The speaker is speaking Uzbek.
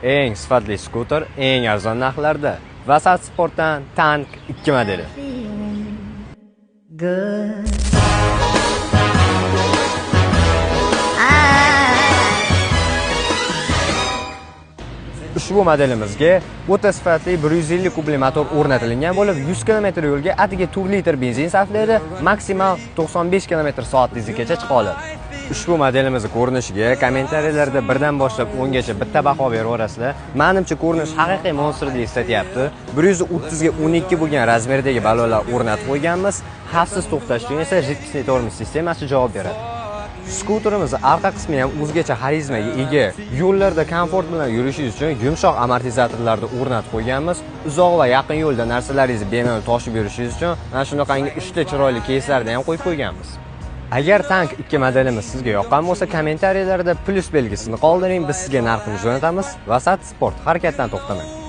Eng sifatli skuter eng arzon narxlarda. Vasat Sportdan Tank 2 modeli. Ushbu modelimizga o'ta sifatli 150 kubli motor o'rnatilgan bo'lib, 100 km yo'lga atigi 2 litr benzin sarflaydi, maksimal 95 km/soat tezlikkacha chiqa oladi. Ushbu modelimizning ko'rinishiga kommentariyalarda birdan boshlab 10 gacha bitta baho beraverasizlar. Menimcha ko'rinish haqiqiy monstrdek eslatyapti. 130 ga 12 bo'lgan razmerdagi balonlar o'rnatib qo'yganmiz. Xavfsiz to'xtash uchun esa jiddiy tormoz sistemasi javob beradi. Skuterimizni orqa qismi ham o'zgacha xarizmaga ega. Yo'llarda komfort bilan yurishingiz uchun yumshoq amortizatorlarni o'rnatib qo'yganmiz. Uzoq va yaqin yo'lda narsalaringizni bemalol toshib yurishingiz uchun mana shunaqangi 3 ta chiroyli keyslarni ham qo'yib qo'yganmiz. Agar Tank 2 modelimiz sizga yoqqan bo'lsa, kommentariyalarda plus belgisini qoldiring, biz sizga narxini jo'natamiz. Vasat Sport, harakatdan to'xtamang.